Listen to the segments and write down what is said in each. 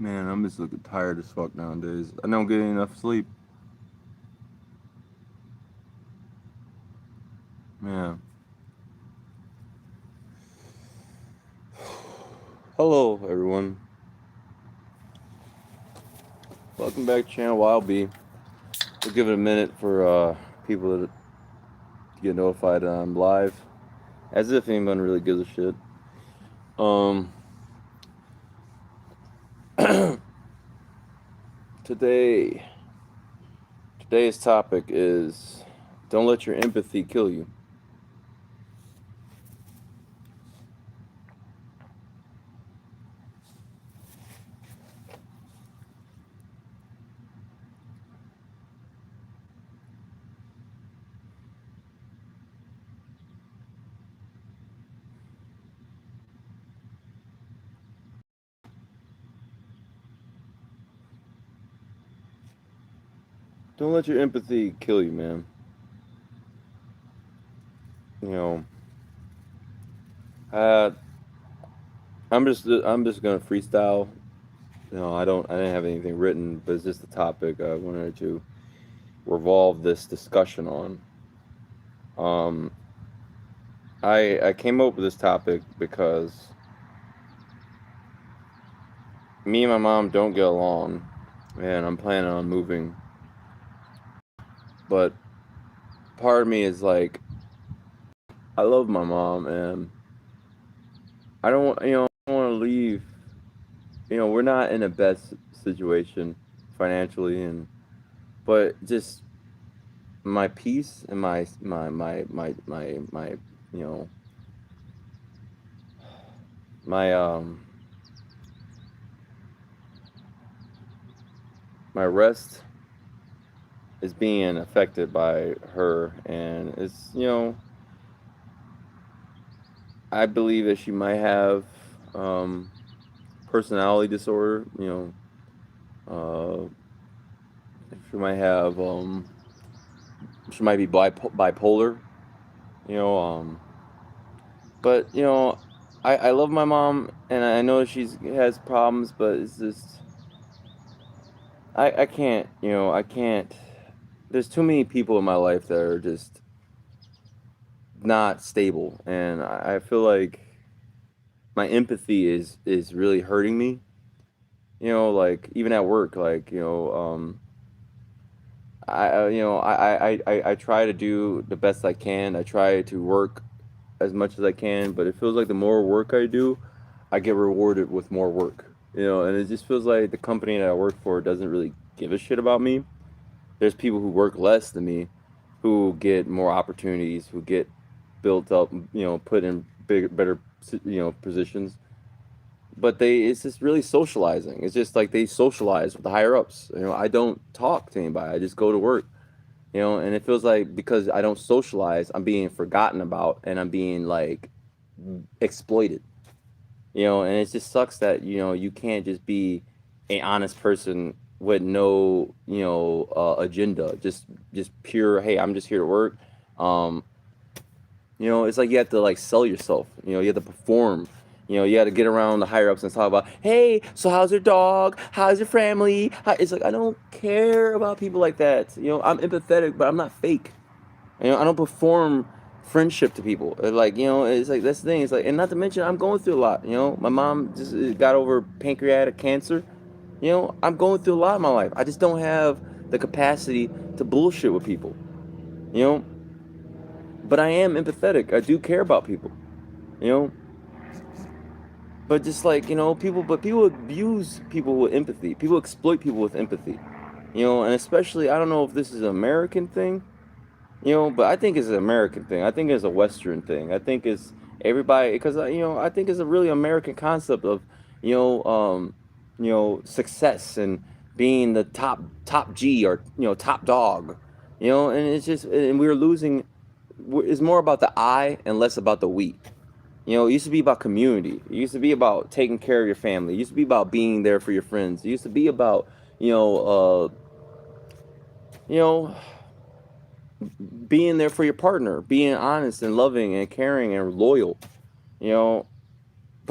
Man, I'm just looking tired as fuck nowadays. I don't get enough sleep. Man. Hello, everyone. Welcome back to channel Y.O.B. We'll give it a minute for people to get notified that I'm live. As if anyone really gives a shit. Um, today, today's topic is don't let your empathy kill you. Don't let your empathy kill you, man. You know, uh, I'm just gonna freestyle. I didn't have anything written, but it's just a topic I wanted to revolve this discussion on. Um, I came up with this topic because me and my mom don't get along, and I'm planning on moving. But part of me is like, I love my mom, and I don't, I don't want to leave. We're not in the best situation financially, but just my peace and you know, my my rest is being affected by her, and I believe that she might have um, personality disorder. She might have she might be bipolar. You know, but I love my mom, and I know she's has problems, but it's just I can't. I can't. There's too many people in my life that are just not stable, and I feel like my empathy is really hurting me. Like even at work, like I try to do the best I can. I try to work as much as I can, but it feels like the more work I do, I get rewarded with more work. And it just feels like the company that I work for doesn't really give a shit about me. There's people who work less than me, who get more opportunities, who get built up, put in better, positions. But it's just really socializing. It's just like they socialize with the higher ups. I don't talk to anybody. I just go to work. And it feels like because I don't socialize, I'm being forgotten about and I'm being like exploited. And it just sucks that you can't just be an honest person with no agenda, just pure, hey, I'm just here to work. um it's like you have to like sell yourself. You have to perform. You got to get around the higher ups and talk about, hey, so how's your dog, how's your family. It's like I don't care about people like that. I'm empathetic, but I'm not fake. I don't perform friendship to people. Like, it's like that's the thing. It's like, and not to mention, I'm going through a lot. My mom just got over pancreatic cancer. I'm going through a lot in my life. I just don't have the capacity to bullshit with people. You know, but I am empathetic. I do care about people. You know, but just like people abuse people with empathy. People exploit people with empathy. And especially, I don't know if this is an American thing. But I think it's an American thing. I think it's a Western thing. I think it's everybody because I think it's a really American concept of you know um, success and being the top G or top dog. And it's just and we're losing. It's more about the I and less about the we. It used to be about community. It used to be about taking care of your family. It used to be about being there for your friends. It used to be about you know you know being there for your partner, being honest and loving and caring and loyal, you know.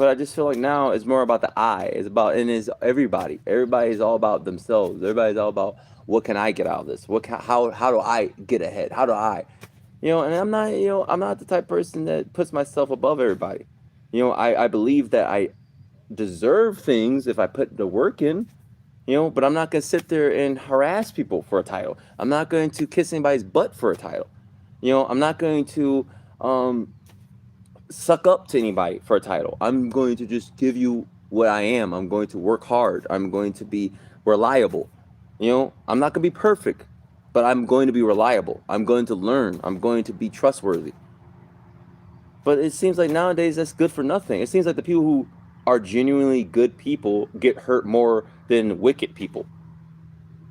but I just feel like now it's more about the I. It's about and it's everybody. Everybody is all about themselves. Everybody's all about what can I get out of this? How do I get ahead? How do I? And I'm not the type of person that puts myself above everybody. I believe that I deserve things if I put the work in. But I'm not gonna sit there and harass people for a title. I'm not going to kiss anybody's butt for a title. I'm not going to um, suck up to anybody for a title. I'm going to just give you what I am. I'm going to work hard. I'm going to be reliable. I'm not going to be perfect, but I'm going to be reliable. I'm going to learn. I'm going to be trustworthy. But it seems like nowadays that's good for nothing. It seems like the people who are genuinely good people get hurt more than wicked people.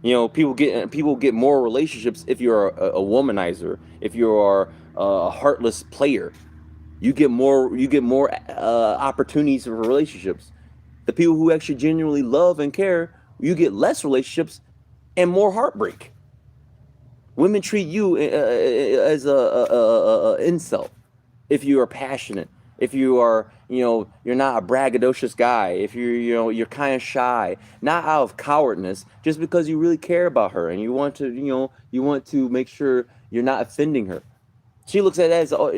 People get more relationships if you're a womanizer, if you are a heartless player. You get more opportunities for relationships. The people who actually genuinely love and care, you get less relationships and more heartbreak. Women treat you as a incel if you are passionate, if you are you're not a braggadocious guy, if you're kind of shy, not out of cowardness, just because you really care about her and you want to make sure you're not offending her. She looks at it as, oh,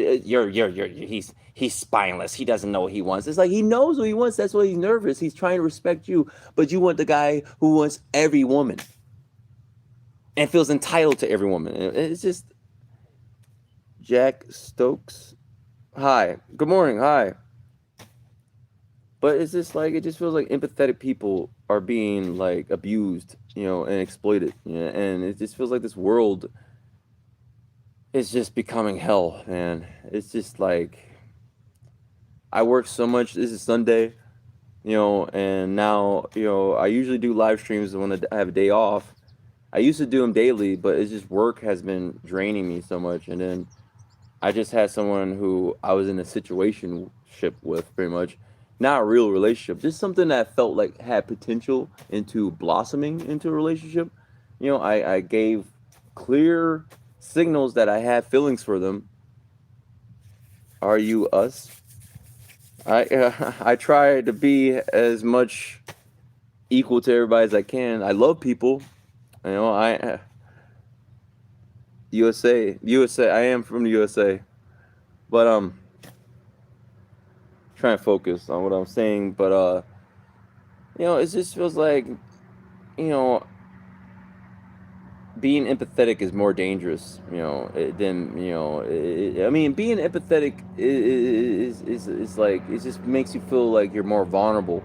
he's spineless. He doesn't know what he wants. It's like he knows what he wants. That's why he's nervous. He's trying to respect you, but you want the guy who wants every woman and feels entitled to every woman. It's just Jack Stokes. Hi, good morning. Hi, but it's just like it just feels like empathetic people are being like abused, and exploited, and it just feels like this world is just becoming hell, man. It's just like I work so much. This is Sunday, and now, I usually do live streams when I have a day off. I used to do them daily, but it's just work has been draining me so much. And then I just had someone who I was in a situationship with, pretty much, not a real relationship, just something that felt like had potential into blossoming into a relationship. I gave clear signals that I had feelings for them. Are you us? I try to be as much equal to everybody as I can. I love people. I USA. I am from the USA, but trying to focus on what I'm saying. But it just feels like you know being empathetic is more dangerous. Than I mean, being empathetic is like it just makes you feel like you're more vulnerable.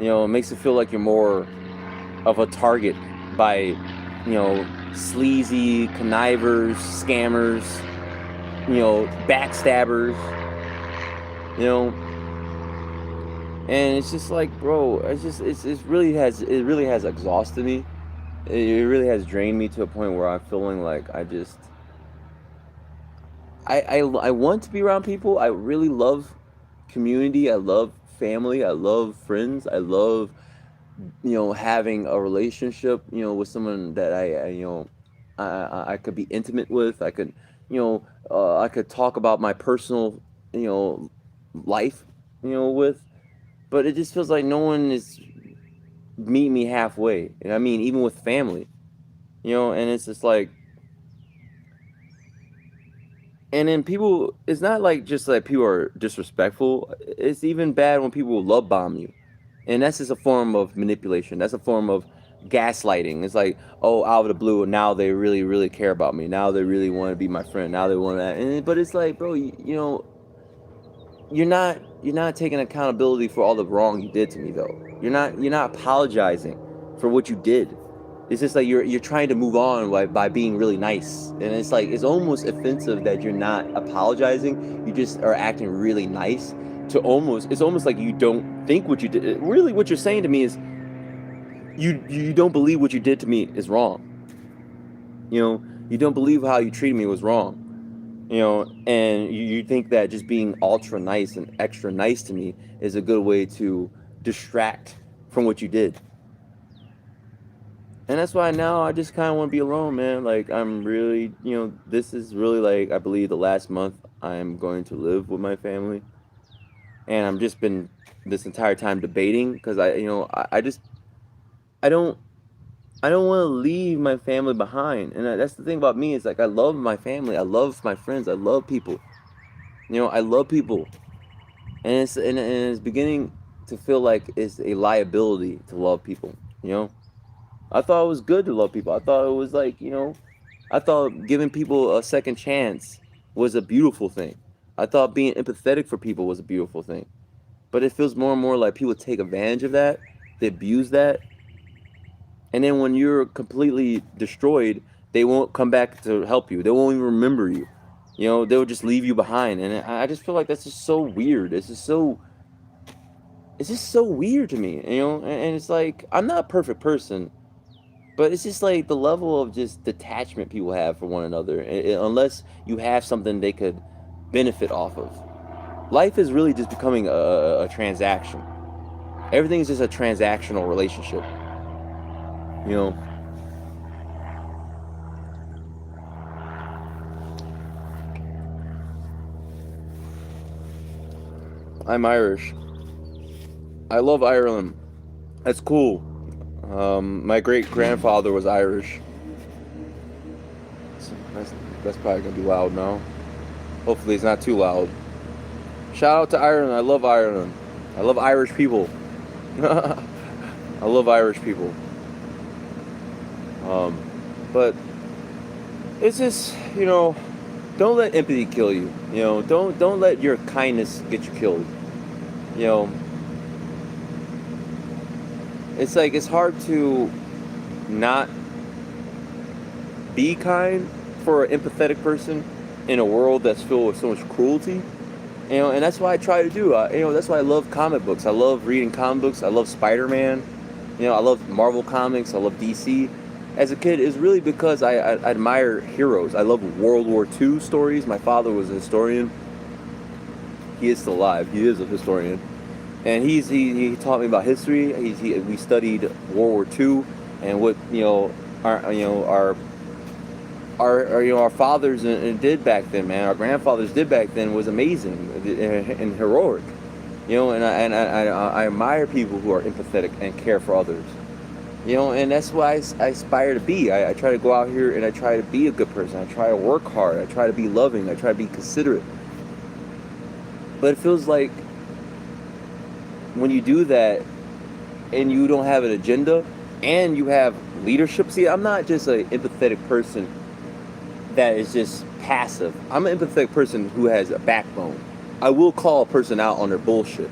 It makes you feel like you're more of a target by sleazy connivers, scammers, backstabbers, you know, and it's just like, bro, it really has exhausted me. It really has drained me to a point where I'm feeling like I want to be around people. I really love community. I love family. I love friends. I love having a relationship with someone that I could be intimate with. I could talk about my personal you know life with, but it just feels like no one is meeting me halfway. And I mean, even with family, and it's just like, and then people, it's not like just like people are disrespectful. It's even bad when people love bomb you, and that's just a form of manipulation. That's a form of gaslighting. It's like, oh, out of the blue, now they really really care about me. Now they really want to be my friend. Now they want that. But it's like, bro, you're not taking accountability for all the wrong you did to me, though. You're not apologizing for what you did. It's just like you're trying to move on by being really nice, and it's like it's almost offensive that you're not apologizing. You just are acting really nice. It's almost like you don't think what you did. Really, what you're saying to me is you don't believe what you did to me is wrong. You don't believe how you treated me was wrong. And you think that just being ultra nice and extra nice to me is a good way to distract from what you did. And that's why now I just kind of want to be alone, man. Like, I'm really, this is really like, I believe the last month I'm going to live with my family. and I'm just been this entire time debating because I just I don't I don't want to leave my family behind, and that's the thing about me is like I love my family, I love my friends, I love people, I love people, and it's beginning to feel like it's a liability to love people, you know. I thought it was good to love people. I thought it was like, I thought giving people a second chance was a beautiful thing. I thought being empathetic for people was a beautiful thing. But it feels more and more like people take advantage of that, they abuse that, and then when you're completely destroyed, they won't come back to help you. They won't even remember you. They'll just leave you behind. And I just feel like that's just so weird. It's just so weird to me, and it's like I'm not a perfect person. But it's just like the level of just detachment people have for one another, unless you have something they could benefit off of. Life is really just becoming a transaction. Everything is just a transactional relationship. You know, I'm Irish. I love Ireland. That's cool. My great grandfather was Irish. So that's probably gonna be loud now. Hopefully, it's not too loud. Shout out to Ireland. I love Ireland. I love Irish people. I love Irish people. Um, but it's just don't let empathy kill you. Don't let your kindness get you killed. You know, it's like it's hard to not be kind for an empathetic person in a world that's filled with so much cruelty. And that's what I try to do. That's why I love comic books. I love reading comic books. I love Spider-Man. I love Marvel comics. I love DC. As a kid, it's really because I admire heroes. I love World War II stories. My father was a historian. He is still alive. He is a historian, and he taught me about history. We studied World War II and what our fathers did back then, man. Our grandfathers did back then was amazing and heroic. I admire people who are empathetic and care for others. And that's what I aspire to be. I try to go out here and I try to be a good person. I try to work hard. I try to be loving. I try to be considerate. But it feels like when you do that and you don't have an agenda and you have leadership. See, I'm not just an empathetic person that is just passive. I'm an empathetic person who has a backbone. I will call a person out on their bullshit.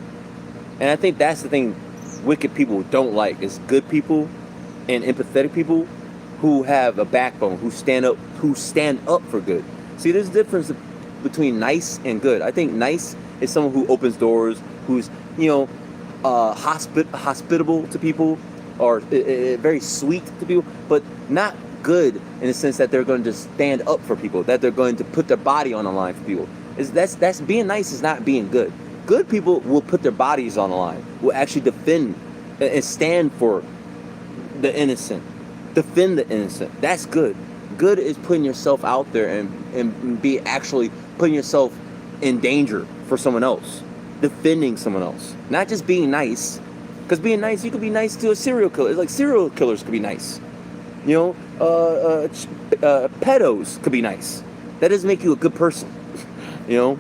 And I think that's the thing wicked people don't like is good people and empathetic people who have a backbone, who stand up for good. See, there's a difference between nice and good. I think nice is someone who opens doors, who's hospitable to people, or very sweet to people, but not good in the sense that they're going to just stand up for people, that they're going to put their body on the line for people. That's being nice is not being good. Good people will put their bodies on the line, will actually defend and stand for the innocent, defend the innocent. That's good. Good is putting yourself out there and be actually putting yourself in danger for someone else, defending someone else, not just being nice. Because being nice, you could be nice to a serial killer. It's like serial killers could be nice. Pedos could be nice. That doesn't make you a good person. you know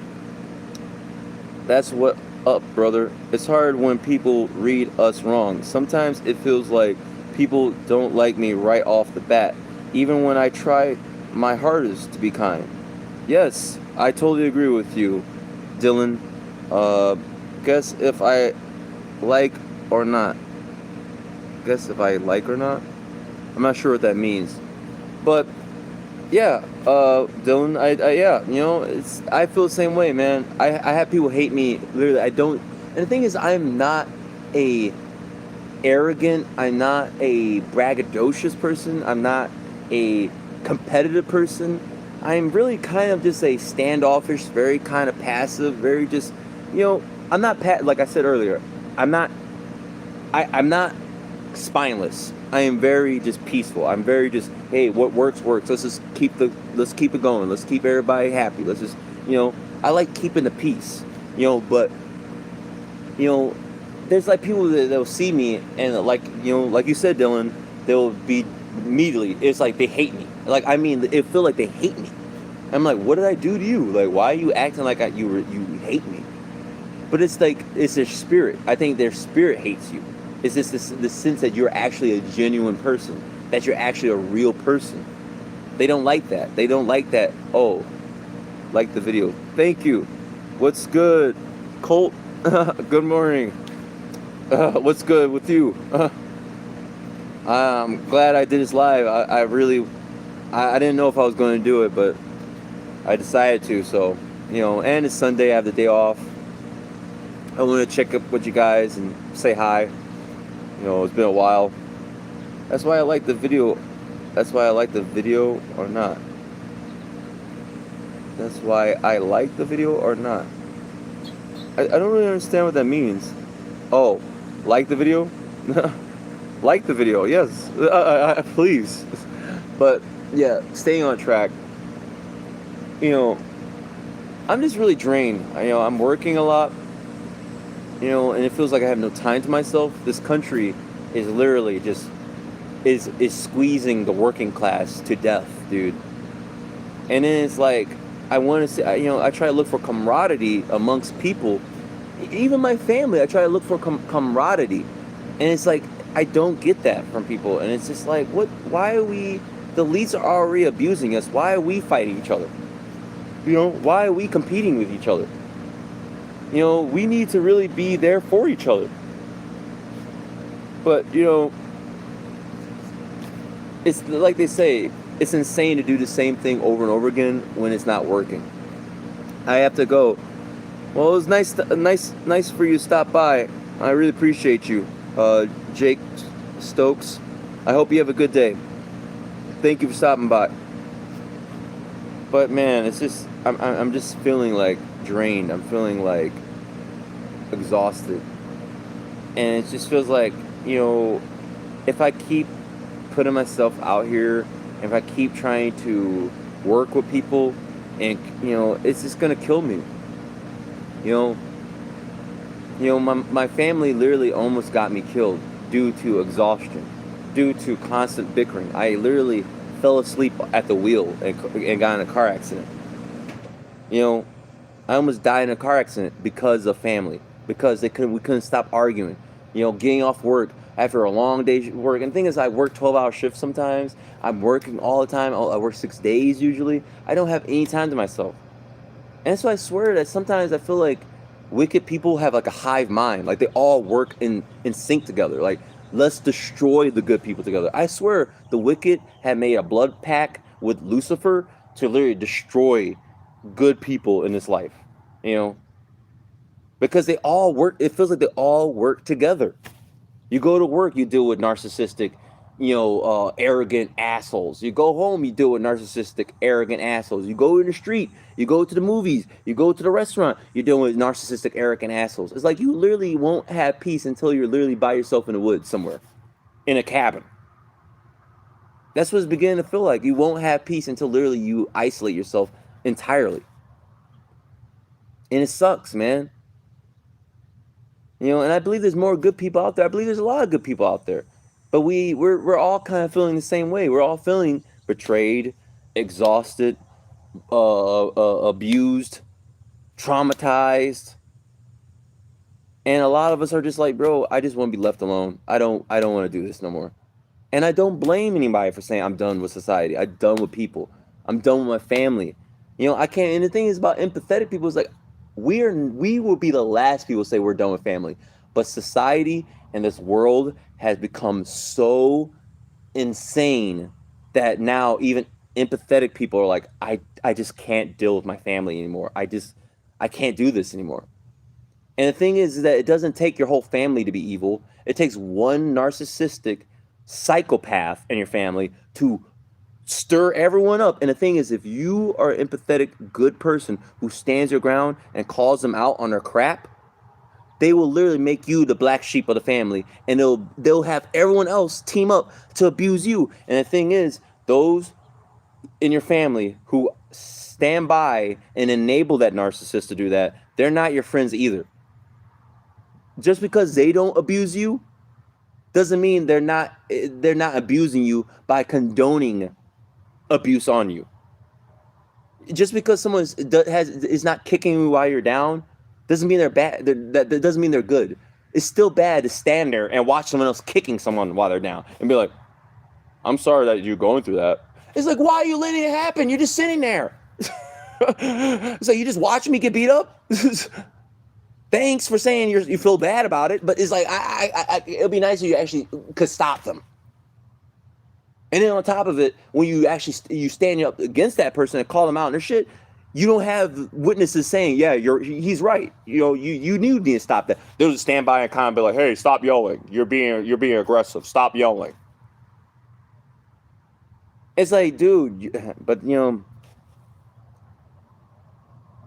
That's what up, brother. It's hard when people read us wrong. Sometimes it feels like people don't like me right off the bat, even when I try my hardest to be kind. Yes, I totally agree with you, Dylan. Uh, guess if I like or not. Guess if I like or not. I'm not sure what that means, but yeah, Dylan, yeah, I feel the same way, man. I have people hate me. Literally, I don't. And the thing is, I'm not a arrogant. I'm not a braggadocious person. I'm not a competitive person. I'm really kind of just a standoffish, very kind of passive, very just, I'm not like I said earlier. I'm not. I'm not spineless. I am very just peaceful. I'm very just, hey, what works works. Let's keep it going. Let's keep everybody happy. Let's just, I like keeping the peace. But you know, there's like people that'll see me and like like you said, Dylan, they'll be immediately. It's like they hate me. Like I mean, it feel like they hate me. I'm like, what did I do to you? Like, why are you acting like you hate me? But it's like it's their spirit. I think their spirit hates you. It's just the sense that you're actually a genuine person, that you're actually a real person. They don't like that. They don't like that. Oh, like the video. Thank you. What's good, Colt? Good morning. What's good with you? I'm glad I did this live. I really, I didn't know if I was going to do it, but I decided to. So, and it's Sunday. I have the day off. I want to check up with you guys and say hi. It's been a while. That's why I like the video. That's why I like the video or not. That's why I like the video or not. I don't really understand what that means. Oh, like the video? Like the video, yes. Please. But yeah, staying on track. I'm just really drained. I'm working a lot. And it feels like I have no time to myself. This country is literally just is squeezing the working class to death, dude. And then it's like I want to say, I try to look for camaraderie amongst people, even my family. I try to look for camaraderie, and it's like I don't get that from people. And it's just like, what? Why are we? The elites are already abusing us. Why are we fighting each other? Why are we competing with each other? We need to really be there for each other. But it's like they say, it's insane to do the same thing over and over again when it's not working. I have to go. Well, it was nice for you to stop by. I really appreciate you, Jake Stokes. I hope you have a good day. Thank you for stopping by. But man, it's just I'm just feeling like drained. I'm feeling like exhausted, and it just feels like if I keep putting myself out here, if I keep trying to work with people, and it's just gonna kill me. My family literally almost got me killed due to exhaustion, due to constant bickering. I literally fell asleep at the wheel and got in a car accident. I almost died in a car accident because of family, because we couldn't stop arguing. Getting off work after a long day's work. And the thing is, I work 12-hour shifts sometimes. I'm working all the time. I work 6 days usually. I don't have any time to myself. And so I swear that sometimes I feel like wicked people have like a hive mind. Like they all work in sync together. Like, let's destroy the good people together. I swear the wicked had made a blood pact with Lucifer to literally destroy good people in this life. You know? Because they all work, it feels like they all work together. You go to work, you deal with narcissistic, arrogant assholes. You go home, you deal with narcissistic, arrogant assholes. You go in the street, you go to the movies, you go to the restaurant, you're dealing with narcissistic, arrogant assholes. It's like you literally won't have peace until you're literally by yourself in the woods somewhere, in a cabin. That's what it's beginning to feel like. You won't have peace until literally you isolate yourself entirely. And it sucks, man. And I believe there's more good people out there. I believe there's a lot of good people out there. But we're all kind of feeling the same way. We're all feeling betrayed, exhausted, abused, traumatized. And a lot of us are just like, bro, I just want to be left alone. I don't want to do this no more. And I don't blame anybody for saying I'm done with society. I'm done with people. I'm done with my family. I can't. And the thing is about empathetic people is like, we will be the last people to say we're done with family. But society and this world has become so insane that now even empathetic people are like, I just can't deal with my family anymore. I can't do this anymore. And the thing is that it doesn't take your whole family to be evil. It takes one narcissistic psychopath in your family to stir everyone up. And the thing is, if you are an empathetic, good person who stands your ground and calls them out on their crap, they will literally make you the black sheep of the family, and they'll have everyone else team up to abuse you. And the thing is, those in your family who stand by and enable that narcissist to do that, they're not your friends either. Just because they don't abuse you doesn't mean they're not abusing you by condoning abuse on you. Just because someone is not kicking you while you're down doesn't mean they're bad. That doesn't mean they're good. It's still bad to stand there and watch someone else kicking someone while they're down and be like, "I'm sorry that you're going through that." It's like, why are you letting it happen? You're just sitting there. It's like, you just watch me get beat up. Thanks for saying you feel bad about it, but it's like, it'll be nice if you actually could stop them. And then on top of it, when you actually you stand up against that person and call them out on their shit, you don't have witnesses saying, "Yeah, he's right." You need to stop that. They'll just stand by and kind of be like, "Hey, stop yelling. You're being aggressive. Stop yelling." It's like, dude, but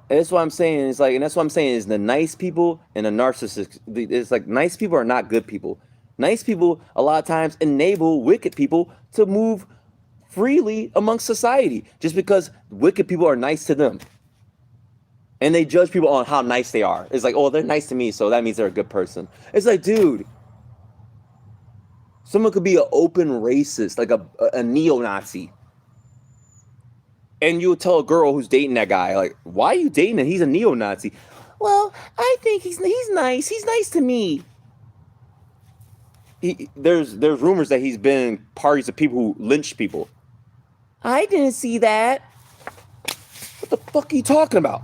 that's what I'm saying. It's like, and that's what I'm saying is the nice people and the narcissists. It's like nice people are not good people. Nice people a lot of times enable wicked people to move freely amongst society just because wicked people are nice to them. And they judge people on how nice they are. It's like, oh, they're nice to me, so that means they're a good person. It's like, dude, someone could be an open racist, like a neo-Nazi. And you'll tell a girl who's dating that guy, like, why are you dating him? He's a neo-Nazi. Well, I think he's nice. He's nice to me. There's rumors that he's been in parties of people who lynched people. I didn't see that. What the fuck are you talking about?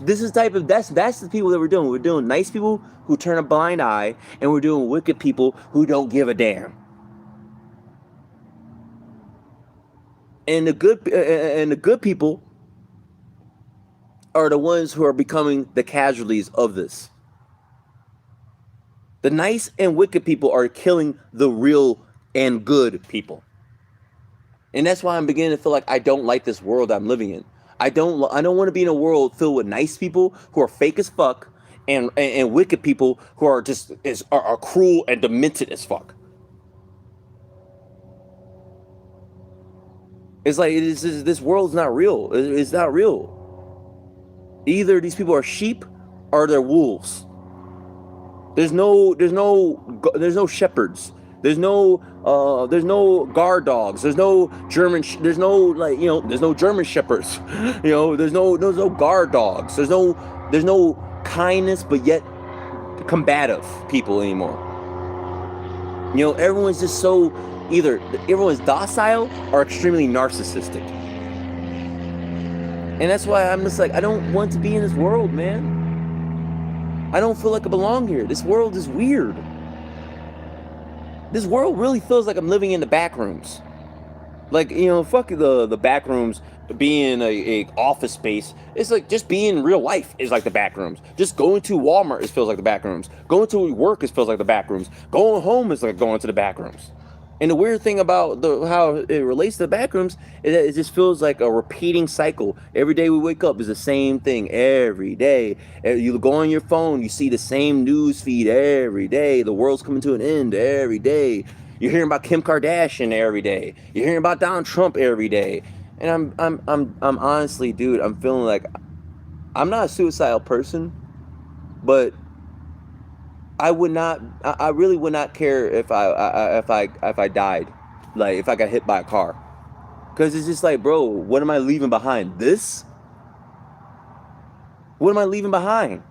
This is type of that's the people that we're doing. We're doing nice people who turn a blind eye, and we're doing wicked people who don't give a damn. And the good people are the ones who are becoming the casualties of this. The nice and wicked people are killing the real and good people. And that's why I'm beginning to feel like I don't like this world I'm living in. I don't want to be in a world filled with nice people who are fake as fuck and wicked people who are just are cruel and demented as fuck. It's like this world's not real. It's not real. Either these people are sheep or they're wolves. There's no shepherds. There's no guard dogs. There's no, like, there's no German shepherds. There's no guard dogs. There's no kindness but yet combative people anymore. Everyone's just so either everyone's docile or extremely narcissistic. And that's why I'm just like, I don't want to be in this world, man. I don't feel like I belong here. This world is weird. This world really feels like I'm living in the back rooms. Like, fuck the back rooms being a office space. It's like just being in real life is like the back rooms. Just going to Walmart, it feels like the back rooms. Going to work, it feels like the back rooms. Going home is like going to the back rooms. And the weird thing about how it relates to the back rooms is that it just feels like a repeating cycle. Every day we wake up is the same thing every day. You go on your phone, you see the same news feed every day. The world's coming to an end every day. You're hearing about Kim Kardashian every day. You're hearing about Donald Trump every day. And I'm honestly, dude, I'm feeling like I'm not a suicidal person, but I would not. I really would not care if I died, like if I got hit by a car, because it's just like, bro, what am I leaving behind? This? What am I leaving behind?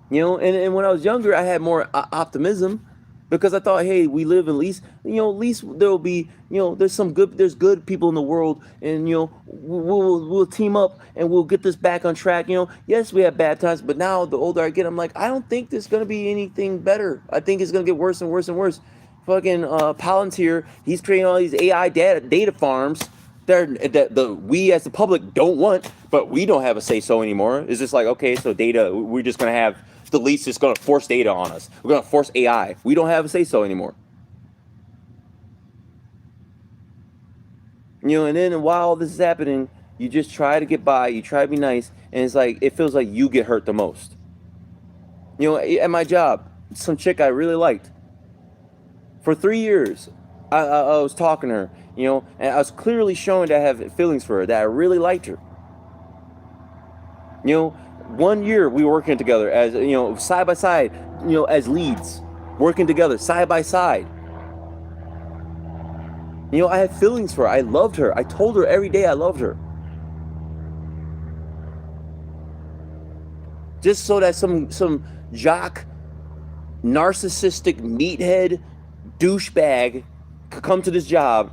And when I was younger, I had more optimism because I thought, hey, we live at least there'll be, there's good people in the world, and we'll team up and we'll get this back on track. Yes, we have bad times, but now the older I get, I'm like, I don't think there's gonna be anything better. I think it's gonna get worse and worse and worse. Fucking Palantir, he's creating all these AI data farms that we as the public don't want, but we don't have a say so anymore. It's just like, okay, so data, we're just gonna have the least is gonna force data on us. We're gonna force AI. We don't have a say so anymore. And then while all this is happening, you just try to get by, you try to be nice, and it's like it feels like you get hurt the most. At my job, some chick I really liked for 3 years. I was talking to her, and I was clearly showing that I have feelings for her, that I really liked her. You know, 1 year we were working together as side by side, as leads, working together side by side. I had feelings for her. I loved her. I told her every day I loved her. Just so that some jock, narcissistic meathead, douchebag could come to this job,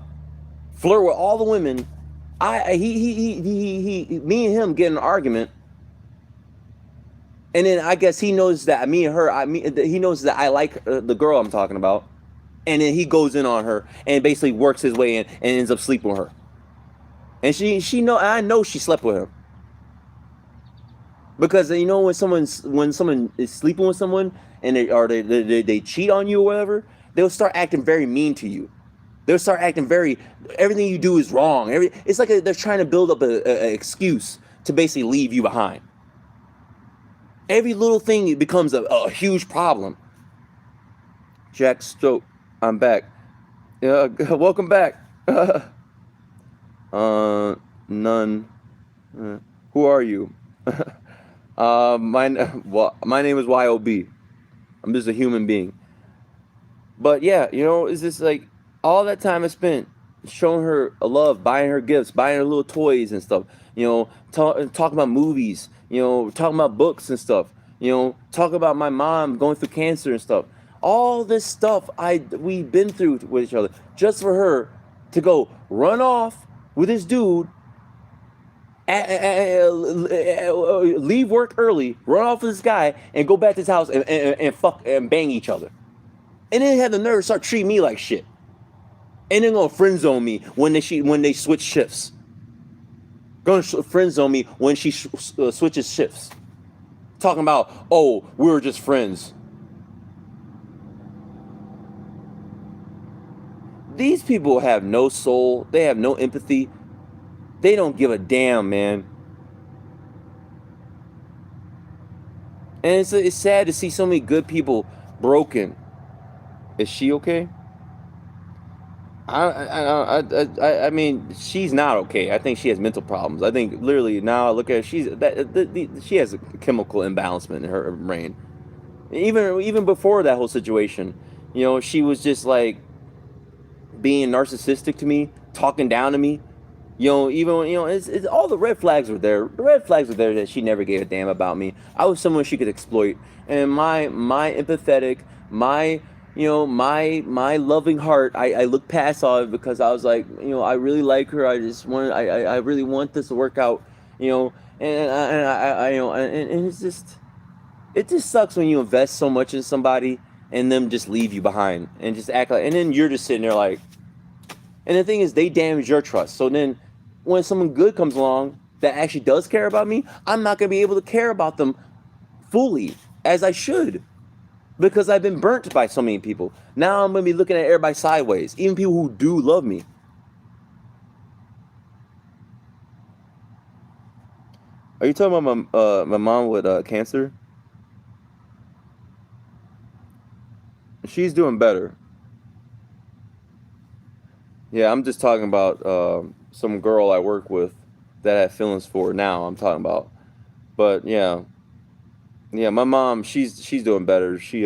flirt with all the women. Me and him get in an argument, and then I guess he knows that me and her, he knows that I like the girl I'm talking about, and then he goes in on her and basically works his way in and ends up sleeping with her. And she know I know she slept with him because when someone is sleeping with someone and they cheat on you or whatever, they'll start acting very mean to you. They'll start acting very, everything you do is wrong. It's like they're trying to build up a excuse to basically leave you behind. Every little thing becomes a huge problem. Jack Stroke, I'm back. Welcome back. None. Who are you? My name is Y.O.B. I'm just a human being. But yeah, it's just like all that time I spent showing her a love, buying her gifts, buying her little toys and stuff. Talking about movies. Talking about books and stuff. Talking about my mom going through cancer and stuff. All this stuff we've been through with each other, just for her to go run off with this dude, leave work early, run off with this guy, and go back to his house and fuck and bang each other, and then have the nerve to start treating me like shit, and then gonna friend zone me when they switch shifts. Gonna friend zone me when she switches shifts, talking about, oh, we were just friends. These people have no soul. They have no empathy. They don't give a damn, man. And it's sad to see so many good people broken. Is she okay? I mean, she's not okay. I think she has mental problems. I think literally now I look at her, she has a chemical imbalancement in her brain. Even before that whole situation, she was just like being narcissistic to me, talking down to me. Even it's all the red flags were there. The red flags were there that she never gave a damn about me. I was someone she could exploit, and my empathetic, my loving heart. I looked past all of it because I was like, I really like her. I really want this to work out. And it just sucks when you invest so much in somebody and them just leave you behind and just act like, and then you're just sitting there like. And the thing is, they damage your trust. So then, when someone good comes along that actually does care about me, I'm not going to be able to care about them fully as I should because I've been burnt by so many people. Now I'm going to be looking at everybody sideways, even people who do love me. Are you talking about my mom with cancer? She's doing better. Yeah, I'm just talking about some girl I work with that I have feelings for now. I'm talking about, but yeah, yeah. My mom, she's doing better. She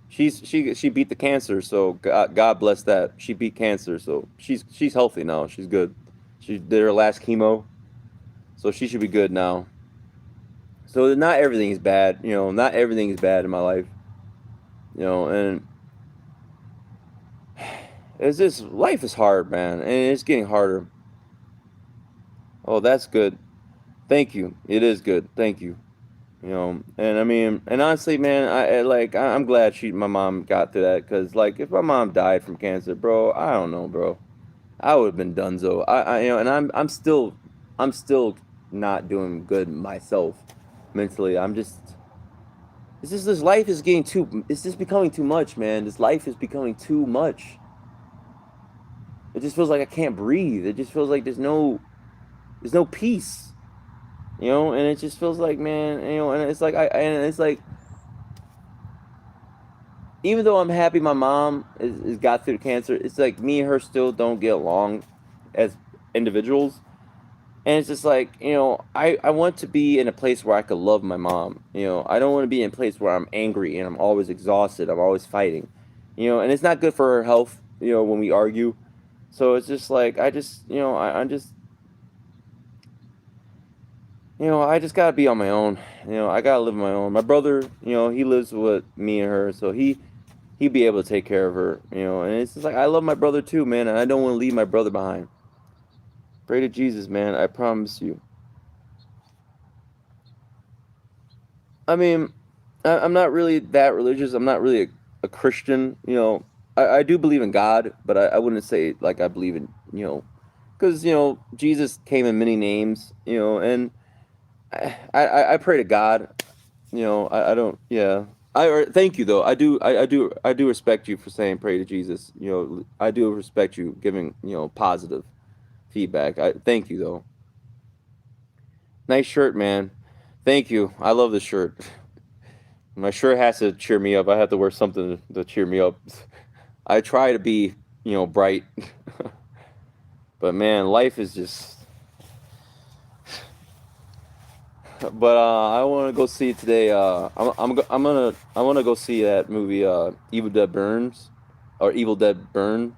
beat the cancer, so God bless that. She beat cancer, so she's healthy now. She's good. She did her last chemo, so she should be good now. So not everything is bad, Not everything is bad in my life, and it's just life is hard, man, and it's getting harder. Oh, that's good. Thank you. It is good. Thank you. And I mean, and honestly, man, I'm glad my mom got to that because, like, if my mom died from cancer, bro, I don't know, bro, I would have been donezo. And I'm still not doing good myself mentally. It's just this life is it's just becoming too much, man. This life is becoming too much. It just feels like I can't breathe. It just feels like there's no peace. And it just feels like, man, and it's like, even though I'm happy my mom is got through the cancer, it's like me and her still don't get along as individuals. And it's just like, I want to be in a place where I could love my mom. I don't want to be in a place where I'm angry and I'm always exhausted. I'm always fighting. And it's not good for her health, when we argue. So it's just like, I just, I'm just, I just gotta be on my own. I gotta live on my own. My brother, he lives with me and her, so he'd be able to take care of her. And it's just like, I love my brother too, man, and I don't want to leave my brother behind. Pray to Jesus, man. I promise you. I mean, I'm not really that religious. I'm not really a Christian. I do believe in God, but I wouldn't say like I believe in, because, Jesus came in many names, and I pray to God. I don't, yeah. Thank you though. I do respect you for saying pray to Jesus. I do respect you giving, positive feedback. Thank you though. Nice shirt, man. Thank you. I love this shirt. My shirt has to cheer me up. I have to wear something to cheer me up. I try to be, bright, but man, life is just. But I want to go see today. I want to go see that movie, Evil Dead Burns, or Evil Dead Burn.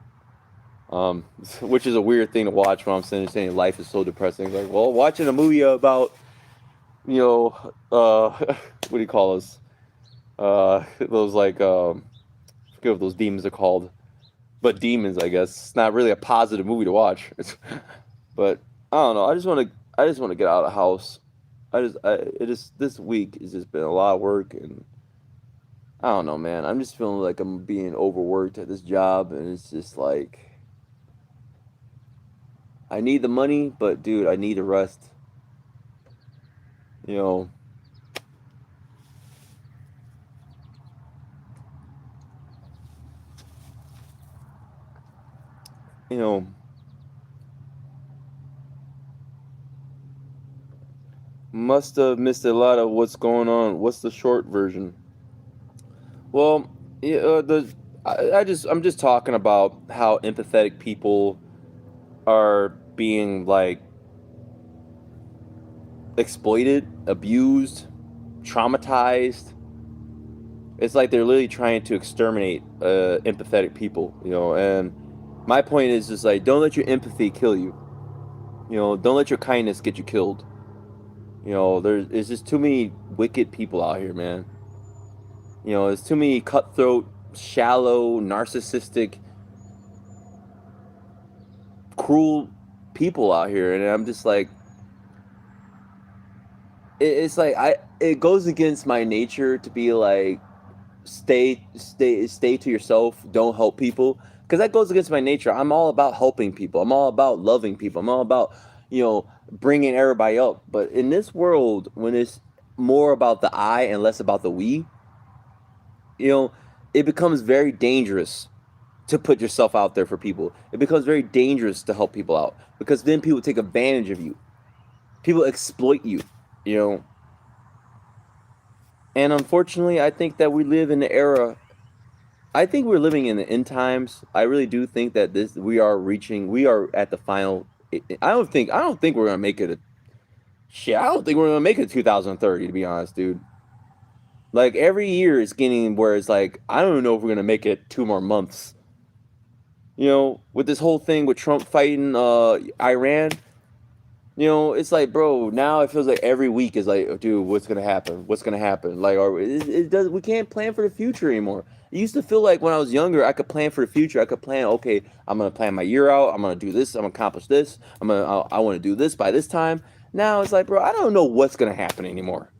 Which is a weird thing to watch when I'm saying life is so depressing. Like, well, watching a movie about, what do you call those? Those like, I forget what those demons are called, but demons, I guess. It's not really a positive movie to watch. But I don't know. I just want to get out of the house. This week has just been a lot of work, and I don't know, man. I'm just feeling like I'm being overworked at this job, and it's just like I need the money, but dude, I need to rest. You know, you know, must have missed a lot of what's going on. What's the short version? Well, yeah, I'm just talking about how empathetic people are being like exploited, abused, traumatized. It's like they're literally trying to exterminate empathetic people, and my point is just like, don't let your empathy kill you. Don't let your kindness get you killed. There's just too many wicked people out here, man. There's too many cutthroat, shallow, narcissistic, cruel people out here, and I'm just like, it's like it goes against my nature to be like, stay to yourself, don't help people, because that goes against my nature. I'm all about helping people. I'm all about loving people. I'm all about, bringing everybody up. But in this world, when it's more about the I and less about the we, you know it becomes very dangerous to put yourself out there for people. It becomes very dangerous to help people out, because then people take advantage of you. People exploit you, you know and unfortunately, I think that we live in the era. I think we're living in the end times. I really do think that this we are at the final. I don't think we're gonna make it. Shit, I don't think we're gonna make it 2030. To be honest, dude. Like every year, it's getting where it's like I don't even know if we're gonna make it 2 more months. With this whole thing with Trump fighting Iran. It's like, bro, now it feels like every week is like, dude, what's gonna happen? What's gonna happen? Like, it does. We can't plan for the future anymore. It used to feel like when I was younger, I could plan for the future. I could plan, okay, I'm gonna plan my year out. I'm gonna do this. I'm gonna accomplish this. I want to do this by this time. Now it's like, bro, I don't know what's gonna happen anymore.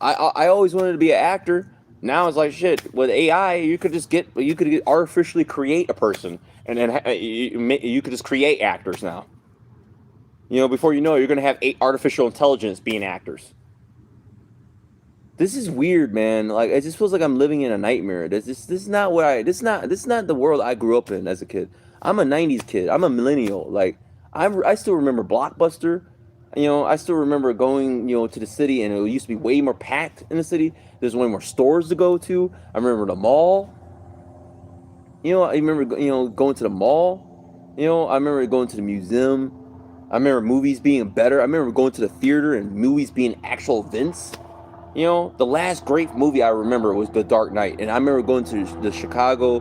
I always wanted to be an actor. Now it's like, shit. With AI, you could artificially create a person, and then you could just create actors now. Before you know it, you're gonna have eight artificial intelligence being actors. This is weird, man. Like it just feels like I'm living in a nightmare. This is not what I this is not the world I grew up in as a kid. I'm a '90s kid. I'm a millennial. Like I still remember Blockbuster. I still remember going to the city, and it used to be way more packed in the city. There's way more stores to go to. I remember the mall. I remember going to the mall. I remember going to the museum. I remember movies being better. I remember going to the theater and movies being actual events. The last great movie I remember was The Dark Knight, and I remember going to the Chicago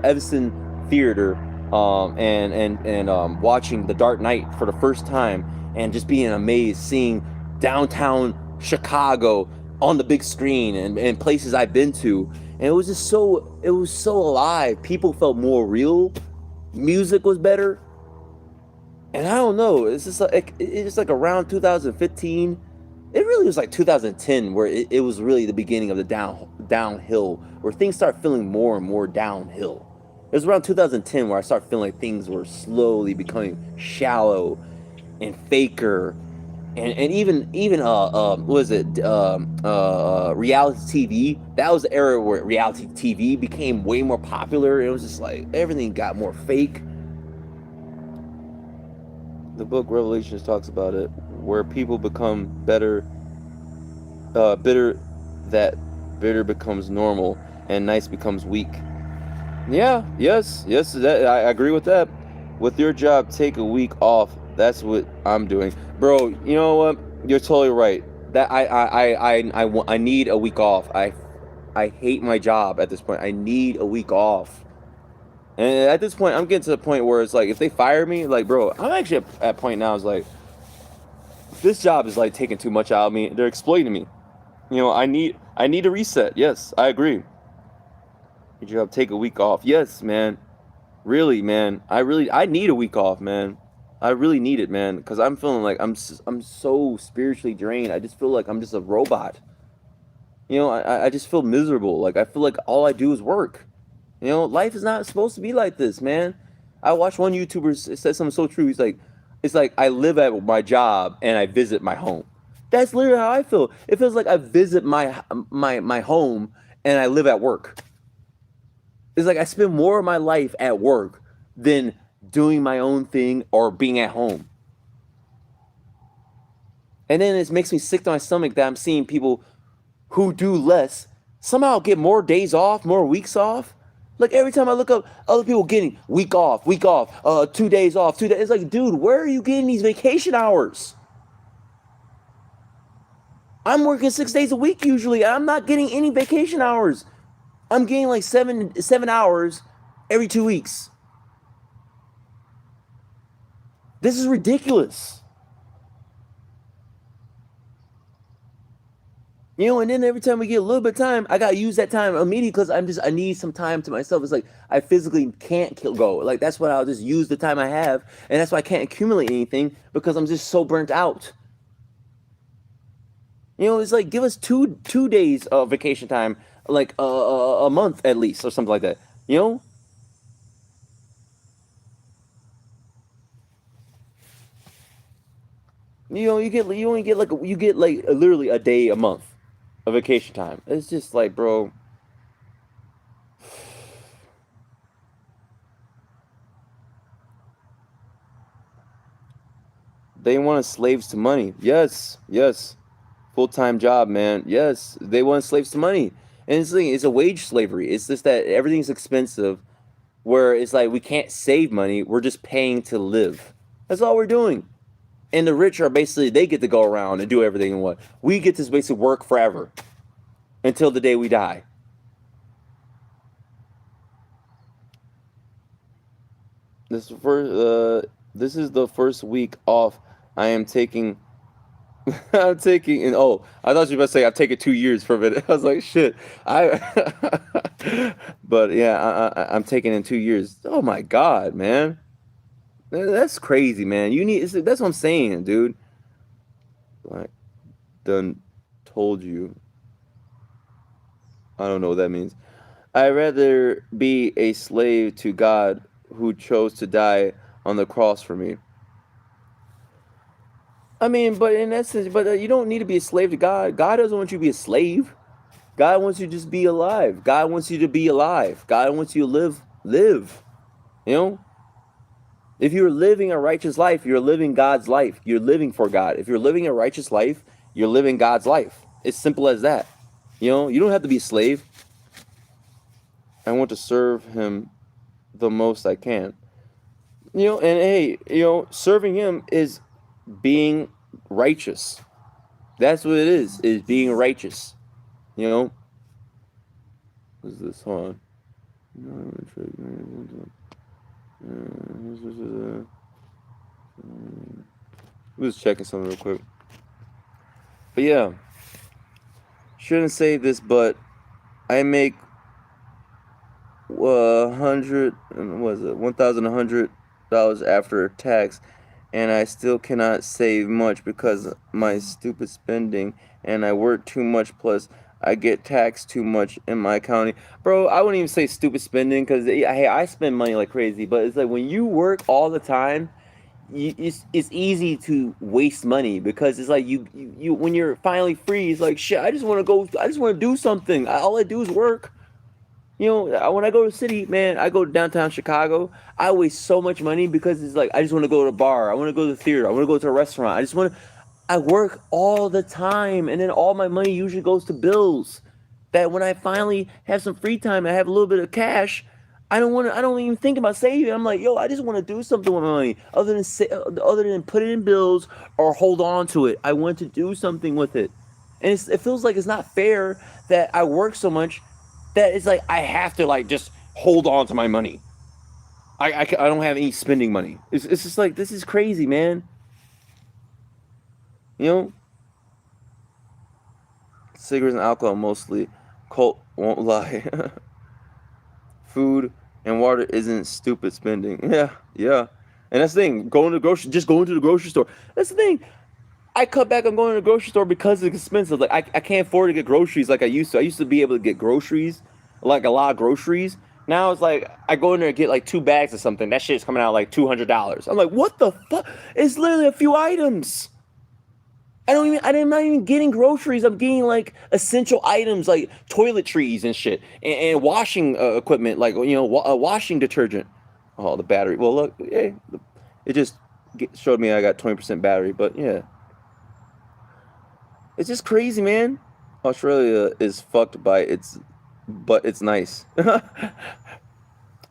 Edison Theater, and watching The Dark Knight for the first time, and just being amazed seeing downtown Chicago on the big screen, and places I've been to, and it was so alive. People felt more real. Music was better, and I don't know. It's just like around 2015. It really was like 2010 where it was really the beginning of the downhill, where things start feeling more and more downhill. It was around 2010 where I started feeling like things were slowly becoming shallow and faker, and even what was it, reality TV. That was the era where reality TV became way more popular. It was just like everything got more fake. The book Revelations talks about it, where people become bitter, that bitter becomes normal and nice becomes weak. Yeah, yes, that I agree with that. With your job, take a week off. That's what I'm doing, bro. You know what? You're totally right. That I need a week off. I hate my job at this point. I need a week off. And at this point, I'm getting to the point where it's like, if they fire me, like, bro, I'm actually at a point now. It's like, this job is like taking too much out of me. They're exploiting me. I need a reset. Yes, I agree. Your job, take a week off. Yes, man. Really, man. I need a week off, man. I really need it, man, because I'm feeling like I'm so spiritually drained. I just feel like I'm just a robot. I just feel miserable. Like I feel like all I do is work. Life is not supposed to be like this, man. I watched one YouTuber said something so true. He's like, it's like I live at my job and I visit my home. That's literally how I feel. It feels like I visit my home and I live at work. It's like I spend more of my life at work than doing my own thing or being at home. And then it makes me sick to my stomach that I'm seeing people who do less somehow get more days off, more weeks off. Like every time I look up other people getting week off, 2 days off, 2 days. It's like, dude, where are you getting these vacation hours? I'm working 6 days a week usually. I'm not getting any vacation hours. I'm getting like seven hours every 2 weeks. This is ridiculous. And then every time we get a little bit of time, I gotta use that time immediately because I need some time to myself. It's like I physically can't go. Like that's why I'll just use the time I have, and that's why I can't accumulate anything because I'm just so burnt out. It's like give us two days of vacation time, like a month at least, or something like that. You know, you only get like literally a day a month of vacation time. It's just like, bro, they want us slaves to money. Yes, yes, full time job, man. Yes, they want slaves to money, and it's a wage slavery. It's just that everything's expensive, where it's like we can't save money. We're just paying to live. That's all we're doing. And the rich are basically they get to go around and do everything and what we get to basically work forever until the day we die. This is the first week off I am taking. I'm taking, and oh, I thought you were about to say I'm taking 2 years for a minute. I was like, shit, but yeah, I'm taking in 2 years. Oh my god, man, that's crazy, man. That's what I'm saying, dude. Like, done told you. I don't know what that means. I'd rather be a slave to God who chose to die on the cross for me. I mean, but in essence, you don't need to be a slave to God. God doesn't want you to be a slave. God wants you to just be alive. God wants you to be alive. God wants you to live. You know, if you're living a righteous life, you're living God's life. You're living for God. If you're living a righteous life, you're living God's life. It's simple as that. You don't have to be a slave. I want to serve Him the most I can. And hey, serving him is being righteous. That's what it is being righteous. You know, what's this? Hold on. I'm just checking something real quick. But yeah, shouldn't say this, but I make 100, was it $1,100 after tax, and I still cannot save much because my stupid spending, and I work too much. Plus, I get taxed too much in my county, bro. I wouldn't even say stupid spending because hey, I spend money like crazy, but it's like when you work all the time. It's easy to waste money because it's like you when you're finally free, it's like shit. I just want to do something. All I do is work. When I go to the city, man, I go to downtown Chicago. I waste so much money because it's like I just want to go to a bar. I want to go to the theater. I want to go to a restaurant. I work all the time, and then all my money usually goes to bills. That when I finally have some free time, I have a little bit of cash. I don't want to. I don't even think about saving. I'm like, yo, I just want to do something with my money, other than put it in bills or hold on to it. I want to do something with it, and it feels like it's not fair that I work so much that it's like I have to like just hold on to my money. I don't have any spending money. It's just like this is crazy, man. You know, cigarettes and alcohol mostly. Cult won't lie. Food and water isn't stupid spending. Yeah, yeah. And that's the thing. Just going to the grocery store. That's the thing. I cut back on going to the grocery store because it's expensive. Like I can't afford to get groceries like I used to. I used to be able to get groceries, like a lot of groceries. Now it's like I go in there and get like 2 bags of something. That shit's coming out like $200. I'm like, what the fuck? It's literally a few items. I'm not even getting groceries. I'm getting like essential items like toiletries and shit, and washing equipment, like washing detergent. Oh, the battery. Well, look, yeah, it just showed me I got 20% battery, but yeah, it's just crazy, man. Australia is fucked by its, but it's nice.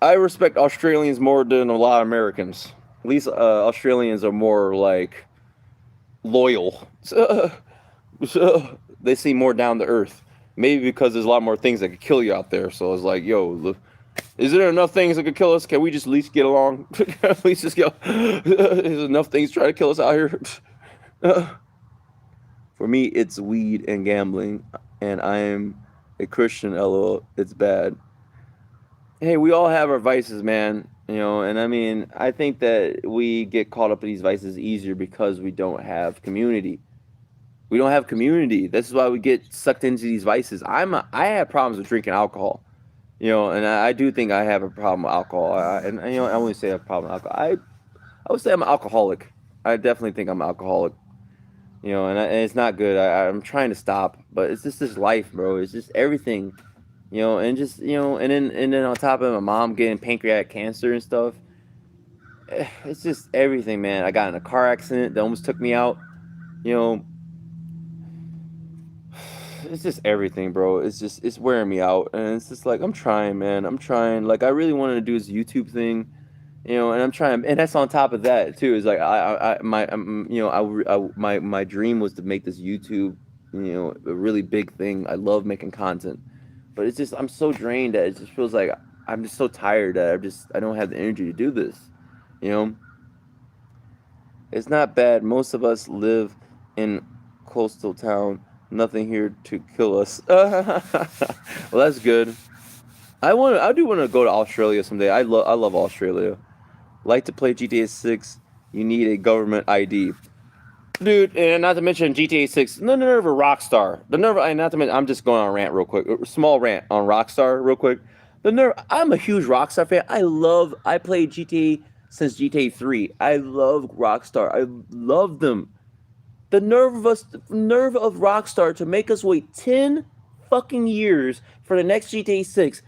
I respect Australians more than a lot of Americans. At least Australians are more like loyal. So they seem more down to earth. Maybe because there's a lot more things that could kill you out there. So it's like, yo, look, is there enough things that could kill us? Can we just at least get along? At least just go. There's enough things trying to kill us out here. For me, it's weed and gambling, and I am a Christian. LOL. It's bad. Hey, we all have our vices, man. And I mean, I think that we get caught up in these vices easier because we don't have community. We don't have community. This is why we get sucked into these vices. I have problems with drinking alcohol, and I do think I have a problem with alcohol. I wouldn't say I have a problem with alcohol. I would say I'm an alcoholic. I definitely think I'm an alcoholic. And it's not good. I'm trying to stop, but it's just this life, bro. It's just everything, and just and then on top of it, my mom getting pancreatic cancer and stuff. It's just everything, man. I got in a car accident that almost took me out. You know, it's just everything, bro. It's wearing me out, and it's just like I'm trying, man. I'm trying. Like I really wanted to do this YouTube thing, and I'm trying, and that's on top of that too. Is like I my my dream was to make this YouTube, a really big thing. I love making content, but it's just I'm so drained that it just feels like I'm just so tired that I don't have the energy to do this. You know, it's not bad. Most of us live in coastal town. Nothing here to kill us. Well, that's good. I do want to go to Australia someday. I love Australia. Like to play GTA 6. You need a government ID. Dude, and not to mention GTA 6, the nerve of Rockstar. The nerve, and not to mention, I'm just going on a rant real quick. A small rant on Rockstar real quick. The nerve, I'm a huge Rockstar fan. I played GTA since GTA 3. I love Rockstar. I love them. The nerve of Rockstar to make us wait 10 fucking years for the next GTA 6.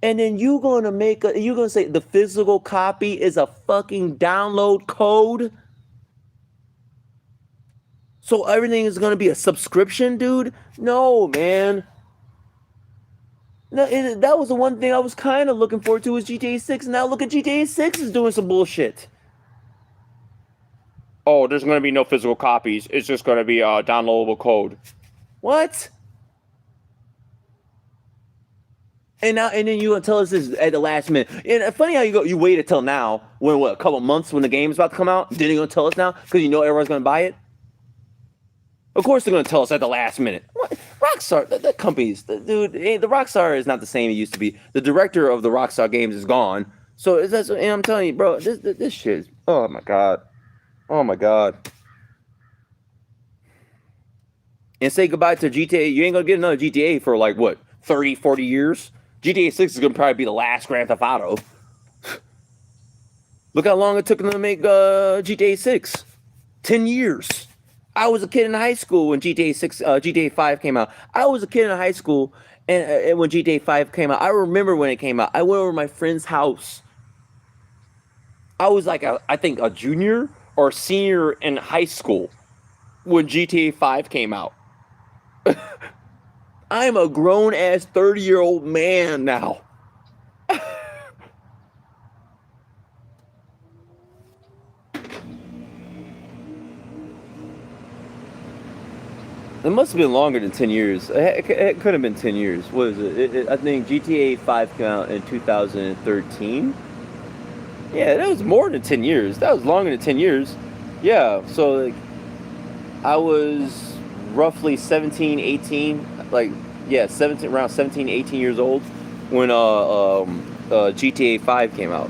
And then you gonna say the physical copy is a fucking download code? So everything is gonna be a subscription, dude? No, man. No, that was the one thing I was kind of looking forward to was GTA 6. And now look at GTA 6 is doing some bullshit. Oh, there's going to be no physical copies. It's just going to be downloadable code. What? And then you gonna tell us this at the last minute. And funny how you waited till now, when what, a couple months when the game's about to come out, then you're gonna tell us now because you know everyone's gonna buy it. Of course they're gonna tell us at the last minute. What? Rockstar, that company's dude. The Rockstar is not the same it used to be. The director of the Rockstar games is gone. So that's and I'm telling you, bro, this shit is. Oh my god. Oh my god. And say goodbye to GTA. You ain't gonna get another GTA for like what, 30, 40 years? GTA 6 is gonna probably be the last Grand Theft Auto. Look how long it took them to make GTA 6. 10 years. I was a kid in high school when GTA 5 came out. I was a kid in high school and when GTA 5 came out. I remember when it came out. I went over to my friend's house. I was like, I think a junior or senior in high school when GTA 5 came out. I'm a grown ass 30-year-old man now. It must have been longer than 10 years. It could have been 10 years. What is it? I think GTA 5 came out in 2013. Yeah, that was more than 10 years. That was longer than 10 years. Yeah, so like, I was roughly 17, 18. Like, yeah, 17, around 17, 18 years old when GTA 5 came out.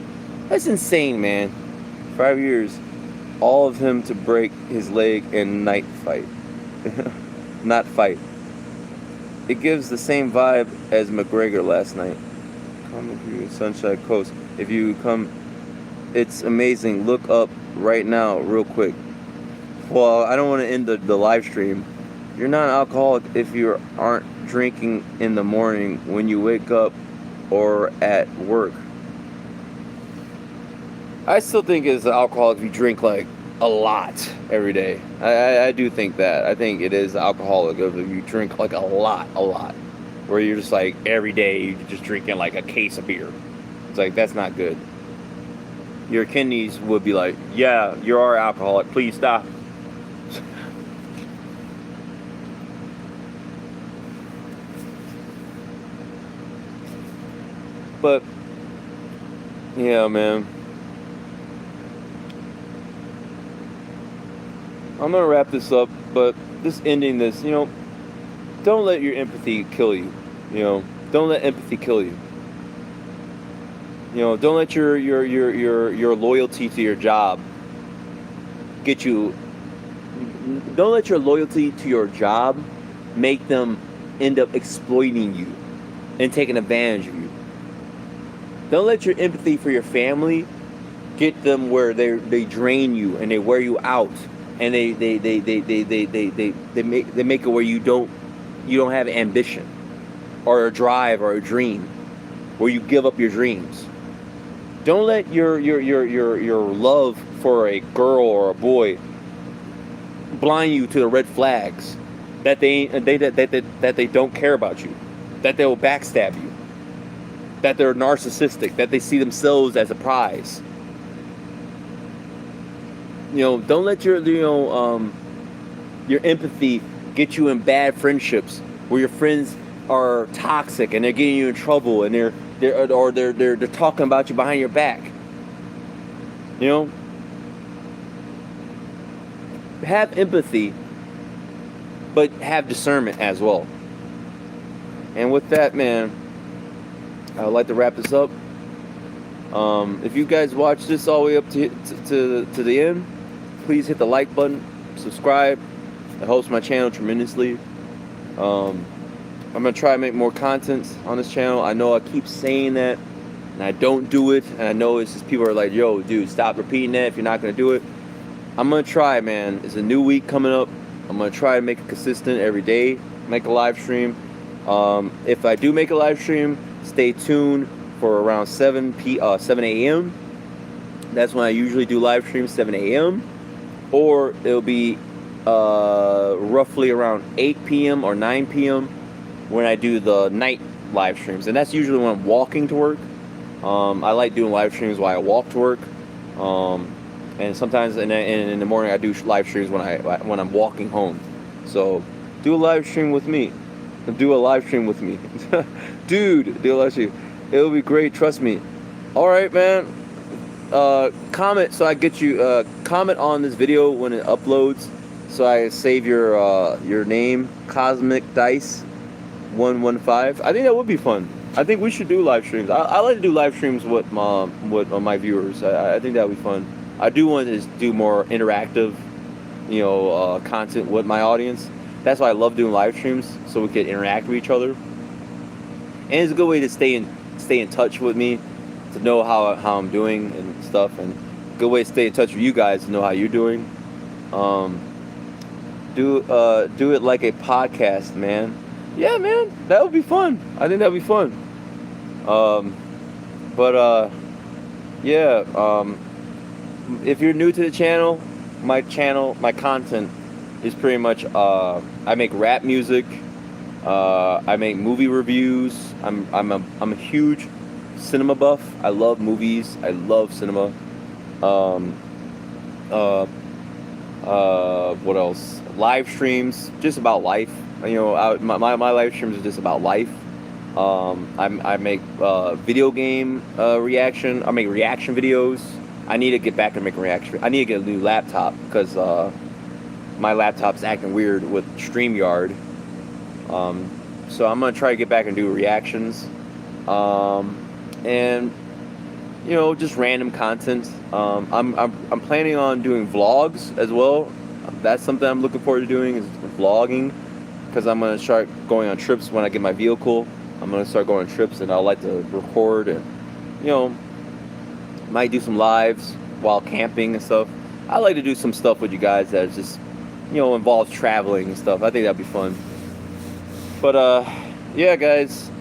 That's insane, man. 5 years. All of him to break his leg and night fight. Not fight. It gives the same vibe as McGregor last night. Come to Sunshine Coast. If you come, it's amazing. Look up right now, real quick. Well, I don't want to end the live stream. You're not an alcoholic if you aren't drinking in the morning when you wake up or at work. I still think it's an alcoholic if you drink like a lot every day. I do think that. I think it is alcoholic if you drink like a lot, where you're just like every day you're just drinking like a case of beer. It's like that's not good. Your kidneys would be like, yeah, you are alcoholic. Please stop. But yeah, man. I'm gonna wrap this up, but just ending this, don't let your empathy kill you. Don't let empathy kill you. Don't let your loyalty to your job get you. Don't let your loyalty to your job make them end up exploiting you and taking advantage of you. Don't let your empathy for your family get them where they drain you and they wear you out. And they make it where you don't have ambition or a drive or a dream, where you give up your dreams. Don't let your love for a girl or a boy blind you to the red flags that they don't care about you, that they will backstab you, that they're narcissistic, that they see themselves as a prize. Don't let your empathy get you in bad friendships where your friends are toxic and they're getting you in trouble and they're talking about you behind your back. Have empathy, but have discernment as well. And with that, man, I would like to wrap this up. If you guys watch this all the way up to the end, please hit the like button, subscribe. It helps my channel tremendously. I'm gonna try to make more content on this channel. I know I keep saying that and I don't do it, and I know it's just people are like, yo dude, stop repeating that if you're not gonna do it. I'm gonna try, man. It's a new week coming up. I'm gonna try to make it consistent every day, make a live stream. If I do make a live stream, stay tuned for around 7 a.m. That's when I usually do live streams, 7 a.m. Or it'll be roughly around 8 p.m. or 9 p.m. when I do the night live streams, and that's usually when I'm walking to work. I like doing live streams while I walk to work, um, and sometimes in the morning I do live streams when I'm walking home. So do a live stream with me. Do a live stream with me, dude. Do a live stream. It'll be great. Trust me. All right, man. Comment so I get you. Comment on this video when it uploads, so I save your name, Cosmic Dice 115. I think that would be fun. I think we should do live streams. I like to do live streams with my viewers. I think that would be fun. I do want to do more interactive, content with my audience. That's why I love doing live streams, so we can interact with each other. And it's a good way to stay in touch with me, to know how I'm doing and stuff, and good way to stay in touch with you guys to know how you're doing. Do it like a podcast, man. Yeah, man, that would be fun. I think that would be fun. But yeah. If you're new to the channel, my content is pretty much I make rap music. I make movie reviews. I'm a huge cinema buff. I love movies. I love cinema. What else? Live streams, just about life. My live streams are just about life. I make video game reaction. I make reaction videos. I need to get back and make reaction. I need to get a new laptop because my laptop's acting weird with StreamYard. So I'm gonna try to get back and do reactions, and just random content. I'm planning on doing vlogs as well. That's something I'm looking forward to doing, is vlogging, because I'm gonna start going on trips when I get my vehicle. I'm gonna start going on trips, and I like to record and might do some lives while camping and stuff. I like to do some stuff with you guys that just involves traveling and stuff. I think that'd be fun. But yeah, guys,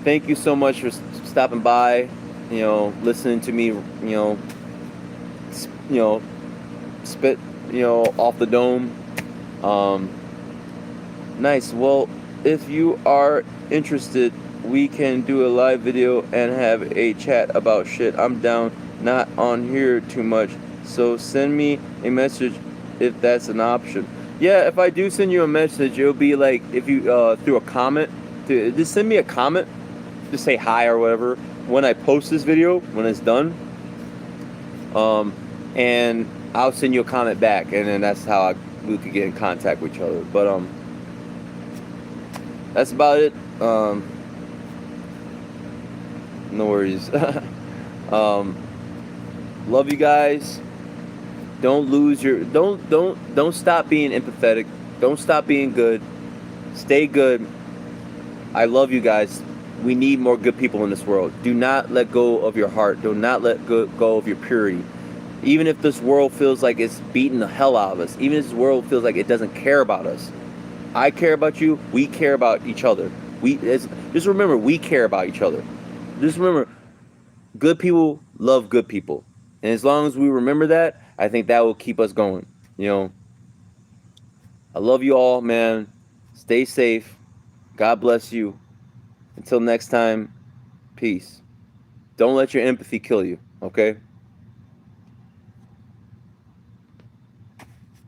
thank you so much for stopping by. Listening to me. Spit. Off the dome. Nice. Well, if you are interested, we can do a live video and have a chat about shit. I'm down, not on here too much, so send me a message if that's an option. Yeah, if I do send you a message, it'll be like if you through a comment. Just send me a comment, just say hi or whatever when I post this video, when it's done, and I'll send you a comment back, and then that's how we could get in contact with each other. But that's about it. No worries. Love you guys. Don't lose your don't stop being empathetic. Don't stop being good. Stay good. I love you guys. We need more good people in this world. Do not let go of your heart. Do not let go of your purity. Even if this world feels like it's beating the hell out of us, even if this world feels like it doesn't care about us, I care about you. We care about each other. Just remember, we care about each other. Just remember, good people love good people. And as long as we remember that, I think that will keep us going. I love you all, man. Stay safe. God bless you. Until next time, peace. Don't let your empathy kill you, okay?